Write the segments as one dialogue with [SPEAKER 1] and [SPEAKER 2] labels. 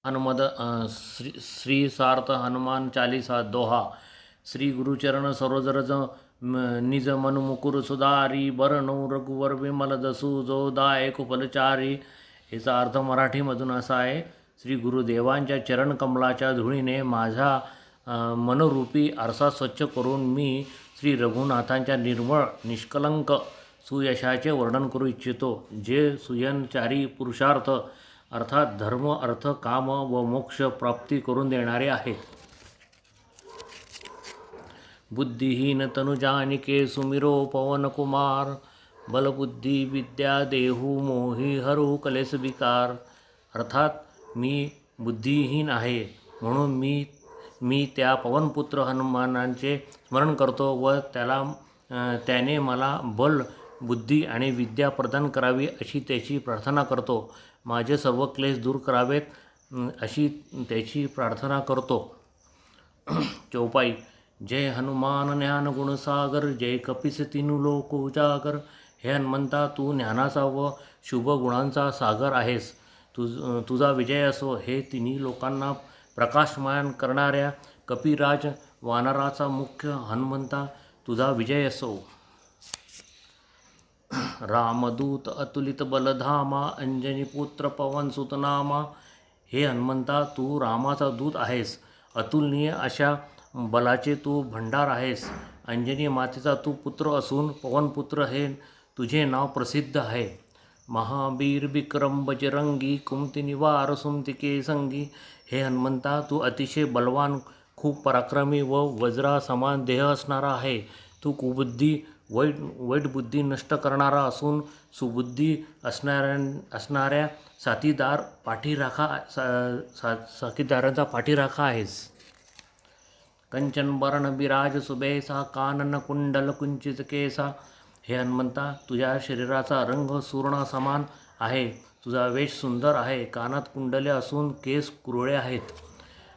[SPEAKER 1] हनुमद श्री सार्थ हनुमान चालीसा दोहा। श्री गुरुचरण सरोजरज निज मनु मुकुर सुधारी बरनऊ रघुवर विमल जसू जो दाय कुपलचारी। याचा अर्थ मराठीमधून असा आहे, श्री गुरुदेवांच्या चरणकमलाच्या धुळीने माझा मनोरूपी आरसा स्वच्छ करून मी श्री रघुनाथांच्या निर्मळ निष्कलंक सुयशाचे वर्णन करू इच्छितो, जे सुयनचारी पुरुषार्थ अर्थात धर्म अर्थ काम व मोक्ष प्राप्ती करून देणारे आहेत। बुद्धिहीन तनु जानिके सुमिरो पवन कुमार बलबुद्धी विद्या देहू मोही हरू कलेस विकार। अर्थात मी बुद्धिहीन आहे म्हणून मी त्या पवनपुत्र हनुमानांचे स्मरण करतो व त्याने मला बल बुद्धी आणि विद्या प्रदान करावी अशी त्याची प्रार्थना करतो। माझे सर्व क्लेश दूर करावेत अशी त्याची प्रार्थना करतो। चौपाई। जय हनुमान ज्ञान गुणसागर जय कपीस तिनु लोक उजागर। हे हनुमंता, तू ज्ञानाचा व शुभ गुणांचा सागर आहेस। तुझा विजय असो। हे तिन्ही लोकांना प्रकाशमान करणाऱ्या कपिराज वानराचा मुख्य हनुमंता, तुझा विजय असो। रामदूत अतुलित बलधामा अंजनी पुत्र पवन सुतनामा। हे हनुमंता, तू रामाचा दूत आहेस। अतुलनीय अशा बलाचे तू भंडार आहेस। अंजनी मातेचा तू पुत्र असून पवनपुत्र हे तुझे नाव प्रसिद्ध आहे। महावीर विक्रम बजरंगी कुमति निवार सुमतिके संगी। हे हनुमंता, तू अतिशय बलवान, खूप पराक्रमी व वज्रा समान देह असणारा आहे। तू कुबुद्धी वाईट बुद्धी नष्ट करणारा असून सुबुद्धी असणाऱ्या साथीदारांचा पाठीराखा आहेस। कंचन बरण बिराज सुबेसा कानन कुंडल कुंचित केसा। हे हनुमंता, तुझ्या शरीराचा रंग सुवर्ण समान आहे। तुझा वेश सुंदर आहे। कानात कुंडले असून केस कुरळे आहेत।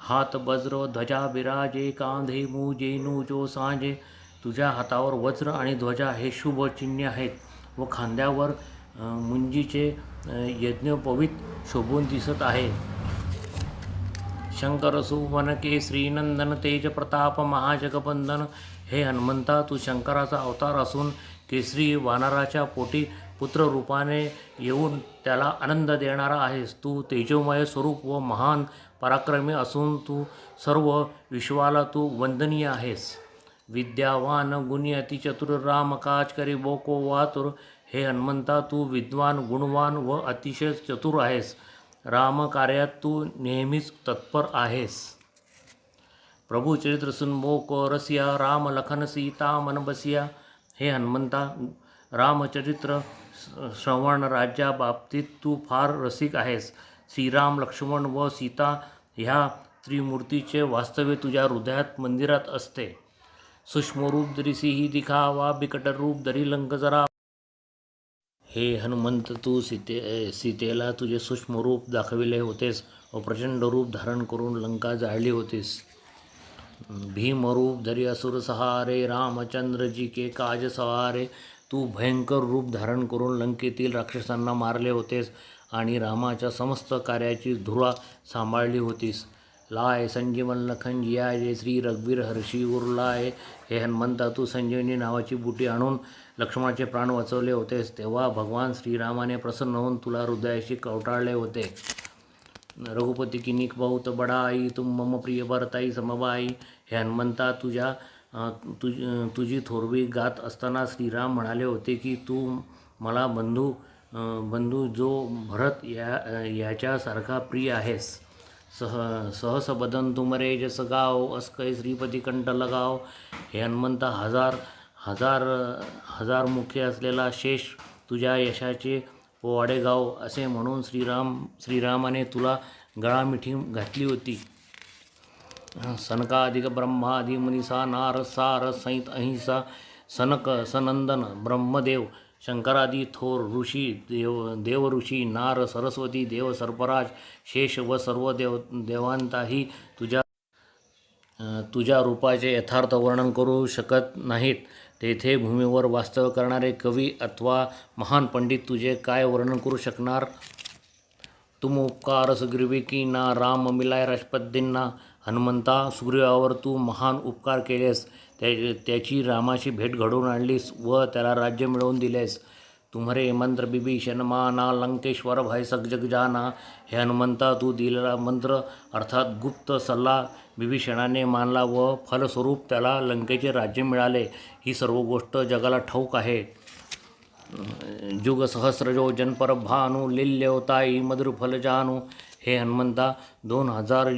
[SPEAKER 1] हात वज्र ध्वजा बिराजे कांधे मुजेनु जो सांजे। तुझ्या हातावर वज्र आणि ध्वजा हे शुभ चिन्हे आहेत व खांद्यावर मुंजीचे यज्ञोपवीत शोभून दिसत आहे। शंकर सुवन केसरी नंदन तेज प्रताप महाजगबंदन। हे हनुमंता, तू शंकराचा अवतार असून केसरी वानराच्या पोटी पुत्र रूपाने येऊन त्याला आनंद देणारा आहेस। तू तेजोमय स्वरूप व महान पराक्रमी असून तू सर्व विश्वाला तू वंदनीय आहेस। विद्यावान गुणी अति चतुर राम काज करी बोको वातुर। हे हनुमंता, तू विद्वान गुणवान व अतिशय चतुर आहेस। राम कार्यात तू नेहमीच तत्पर आहेस। प्रभु चरित्र सुन बोको रसिया राम लखन सीता मन बसिया। हे हनुमंता, रामचरित्र श्रवण राज्या बाबतीत तू फार रसिक आहेस। श्रीराम लक्ष्मण व सीता ह्या त्रिमूर्तीचे वास्तव्य तुझ्या हृदयात मंदिरात असते। सूक्ष्म रूप धरी सिंही दिखावा बिकट रूप धरी लंक जरा। हे हनुमंत, तू सीतेला तुझे सूक्ष्म रूप दाखविले होतेस व प्रचंड रूप धारण करून लंका जाळली होतीस। भीमरूप धरी असुर सहारे रामचंद्र जी के काज सवारे। तू भयंकर रूप धारण करून लंकेतील राक्षसांना मारले होतेस आणि रामाच्या समस्त कार्याची धुरा सांभाळली होतीस। लाय संजीवन लखन जियाजे श्री रघुवीर हर्षी उरलाय। हे हनुमंता, तू संजीवनी नावाची बुटी आणून लक्ष्मणाचे प्राण वाचवले होतेस। तेव्हा भगवान श्रीरामाने प्रसन्न होऊन तुला हृदयाशी कवटाळले होते। रघुपती किनिक बहुत बडाई तुम मम प्रिय भरताई समबाई। हे हनुमंता, तुझी थोरवी गात असताना श्रीराम म्हणाले होते की तू मला बंधू जो भरत याच्यासारखा प्रिय आहेस। सहस बदन तुमरे जस गाव अस्कै श्रीपती कंठ लगाव। हे हनुमंता, हजार मुखे असलेला शेष तुझ्या यशाचे पोवाडे गाव असे म्हणून श्रीरामाने तुला गळामिठी घातली होती। सनकादिक ब्रह्मादि मुनिसा नारद सारद सहित अहिंसा सनक सनंदन ब्रह्मदेव शंकरादी थोर ऋषी देवऋषी नार सरस्वती देव सर्पराज शेष व सर्व देवांताही तुझ्या रूपाचे यथार्थ वर्णन करू शकत नाहीत। तेथे भूमीवर वास्तव्य करणारे कवी अथवा महान पंडित तुझे काय वर्णन करू शकणार। तुम उपकार सुग्रीवी की ना राम मिलाय राजपदींना. हनुमंता, सुग्रीवावर तू महान उपकार केलेस. त्याची रामाची भेट घडवून आणलीस व त्याला राज्य मिळवून दिलेस. तुम्हारे मंत्र विभीषण माना, लंकेश्वर भय सग जग जाना. हे हनुमंता, तू दिलेला मंत्र अर्थात गुप्त सल्ला विभीषणाने मानला व फलस्वरूप त्याला लंकेचे राज्य मिळाले. ही सर्व गोष्ट जगाला ठाऊक आहे. जुग सहस्रजो जनपर भानु, लिल्यवताई मधुर फल जानू. हे हनुमंता, 2000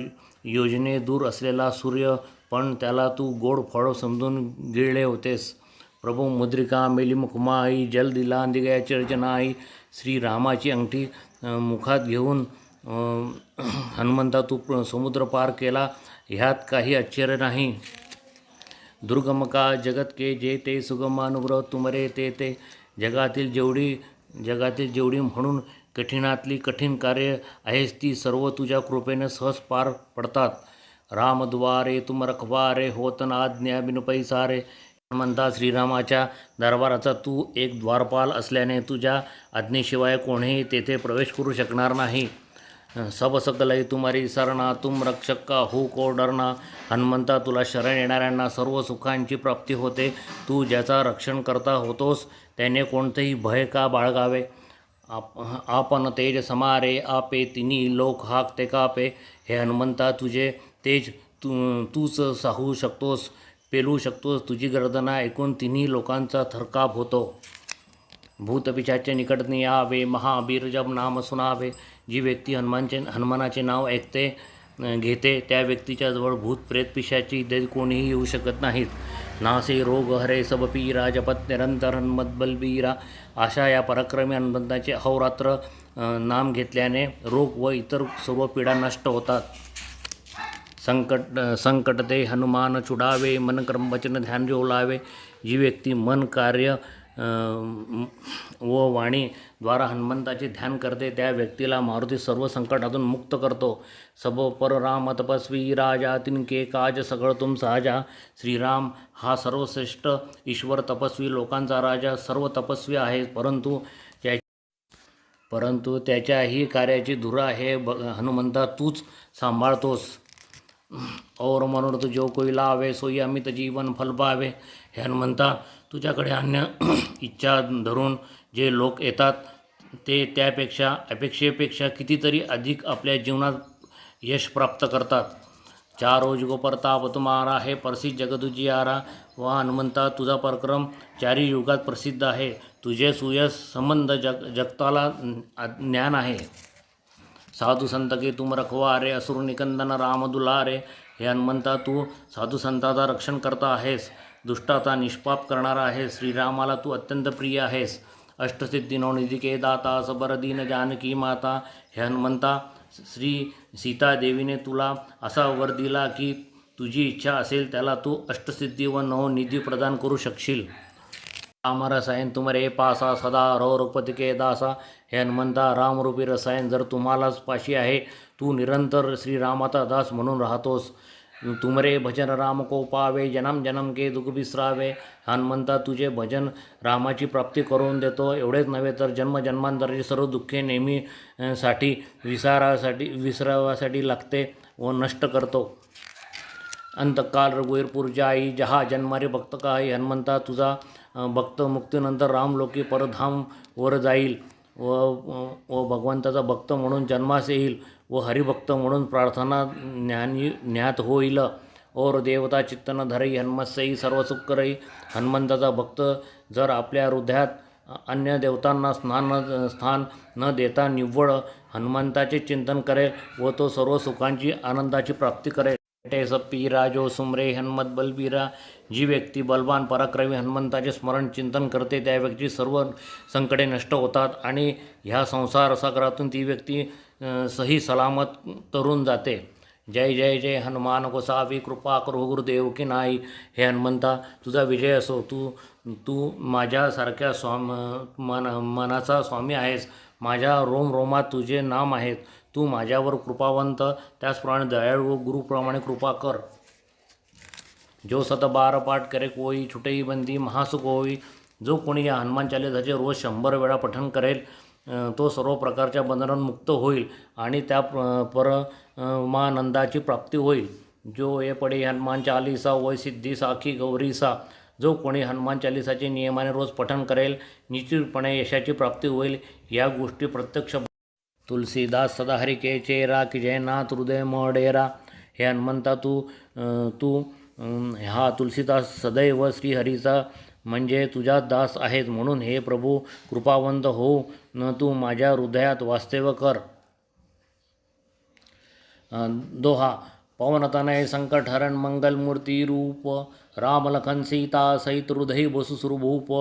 [SPEAKER 1] योजने दूर असलेला सूर्य पण त्याला तू गोड फळ समजून गिळले होतेस. प्रभू मुद्रिका मेली मुखमाई, जल दिला दिगयाची रचनाई. श्रीरामाची अंगठी मुखात घेऊन हनुमंता तू समुद्र पार केला, ह्यात काही आश्चर्य नाही. दुर्गम का जगत के जे ते सुगम अनुग्रह तुमरे ते. जगातील जेवढी म्हणून कठीणातली कठीण कार्य आहेस ती सर्व तुझ्या कृपेने सहज पार पडतात. रामद्वारे तुम रखवारे, होत न आज्ञा बिन पैसारे. हनुमंता, श्रीरामाच्या दरबाराचा तू एक द्वारपाल असल्याने तुझ्या आज्ञेशिवाय कोणीही तेथे प्रवेश करू शकणार नाही. सब सकलय तुम्हारी सरना, तुम रक्षक का हो को डरना. हनुमंता, तुला शरण येणाऱ्यांना सर्व सुखांची प्राप्ती होते. तू ज्याचा रक्षण करता होतोस त्याने कोणतेही भय का बाळगावे. आपण तेज समारे आपे, तिन्ही लोक हाकते कापे. हे हनुमंता, तुझे तेज तूच साहू शकतोस, पेलू शकतोस. तुझी गर्जना ऐकून तिन्ही लोकांचा थरकाप होतो. भूतपिशाचे निकट यावे, महावीर जब नाम सुनावे. जी व्यक्ती हनुमानाचे नाव घेते त्या व्यक्तीच्या जवळ भूत प्रेत पिशाची इत्यादी कोणीही येऊ शकत नाहीत. नासे रोग हरे सब पीरा, जपत निरंतर हनुमत बलबीरा. अशा या पराक्रमी हनुमंताचे अहोरात्र नाम घेतल्याने रोग व इतर सर्व पीडा नष्ट होतात. संकट ते हनुमान छुडावे, मन कर्म वचन ध्यान जो लावे. जी व्यक्ती मन, कार्य व वाणी द्वारा हनुमंताचे ध्यान करते त्या व्यक्तीला मारुती सर्व संकटातून मुक्त करतो. सब पर राम तपस्वी राजा, तिनके काज सगळ तुम साजा. श्रीराम हा सर्वश्रेष्ठ ईश्वर, तपस्वी लोकांचा राजा, सर्व तपस्वी आहे, परंतु त्याच्याही कार्याची धुरा हे हनुमंता तूच सांभाळतोस. और मनोरथ जो कोई लावे, सोई अमित जीवन फल पावे. हे हनुमंता, तुझ्याकडे अन्य इच्छा धरून जे लोक येतात ते त्यापेक्षा अपेक्षेपेक्षा कितीतरी अधिक आपल्या जीवनात यश प्राप्त करतात. चारो युगो प्रताप तुम्हारा, हे प्रसिद्ध जगदुजियारा. व हनुमंता, तुझा पराक्रम चारी युगात प्रसिद्ध आहे. तुझे सुयश संबंध जगताला ज्ञान आहे. साधू संत के तुम रखवारे, असुर निकंदन राम दुलारे. हे हनुमंता, तू साधू संतांचा रक्षण करता आहेस, दुष्टाचा निष्पाप करणारा आहेस. श्रीरामाला तू अत्यंत प्रिय आहेस. अष्टसिद्धी नवनिधी के दाता, सबर दीन जानकी माता. हे हनुमंता, श्री सीतादेवीने तुला असा वर दिला की तुझी इच्छा असेल त्याला तू अष्टसिद्धी व नवनिधी प्रदान करू शकशील. राम रसायन तुमरे पासा, सदा रो रघुपति के दासा. हे हनुमंता, रामरूपी रसायन जर तुम्हालाच पाशी आहे, तू निरंतर श्रीरामाचा दास म्हणून राहतोस. तुमरे भजन राम को पावे, जन्म जन्म के दुख बिसरावे. हनुमंता, तुझे भजन रामाची प्राप्ती करून देतो. एवढेच नव्हे तर जन्मजन्मांतराची सर्व दुःखे नेहमी साठी विसरावासाठी लागते व नष्ट करतो. अंतकाल रघुवीरपुर जाई, जहा जन्मारे भक्त काही. हनुमंता, तुझा भक्त मुक्तीनंतर रामलोकी परधाम वर जाईल व भगवंताचा भक्त म्हणून जन्मास येईल व हरिभक्त म्हणून प्रार्थना ज्ञात होईल. और देवता चित्तन धरई, हनुमत्सई सर्व सुख करई. हनुमंताचा भक्त जर आपल्या हृदयात अन्य देवतांना स्थान न देता निव्वळ हनुमंताचे चिंतन करेल व तो सर्व सुखांची आनंदाची प्राप्ती करेल. पीरा जो सुमरे हनुमत बलबीरा. जी व्यक्ती बलवान पराक्रमी हनुमंताचे स्मरण चिंतन करते त्या व्यक्ती सर्व संकटे नष्ट होतात आणि ह्या संसार सागरातून ती व्यक्ती सही सलामत तरून जाते. जय जय जय हनुमान गोसावी, कृपा करो गुरुदेव की नाही. हे हनुमंता, तुझा विजय असो. तू माझ्यासारख्या मनाचा स्वामी आहेस. माझ्या रोमरोमात तुझे नाम आहेत. तू माझ्यावर कृपावंत, त्याचप्रमाणे दयाळू व गुरुप्रमाणे कृपा कर. जो 112 पाठ करे कोई, छुटेई बंदी महासुख होई. जो कोणी या हनुमान चालीसाचे रोज 100 वेळा पठण करेल तो सर्व प्रकारच्या बंधनांमुक्त होईल आणि त्या परमानंदाची प्राप्ती होईल. जो ये पडे हनुमान चालीसा वय सिद्धी साखी गौरीसा. जो कोणी हनुमान चालीसाचे नियमाने रोज पठण करेल निश्चितपणे यशाची प्राप्ती होईल. या गोष्टी प्रत्यक्ष तुलसीदास सदाहरी के चेरा की जयनाथ हृदय मडेरा. हे हनुमंता तू हा तुलसीदास सदैव श्रीहरीचा म्हणजे तुझा दास आहेत. म्हणून हे प्रभू कृपावंत हो तू माझ्या हृदयात वास्तव्य कर. दोहा. पवनतनय संकट हरण मंगल मूर्ती रूप. राम लखन सीता सहित हृदय बसु सुरभूप.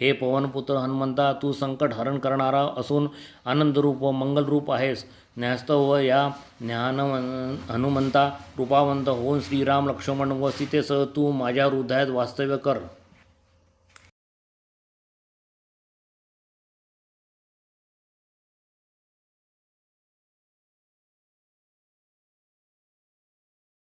[SPEAKER 1] हे पवनपुत्र हनुमंता तू संकट हरण करणारा असून आनंदरूप मंगलरूप आहेस. न्यास्तव या ज्ञान हनुमंता कृपावंत होऊन श्रीराम लक्ष्मण व सीतेसह तू माझ्या हृदयात वास्तव्य कर.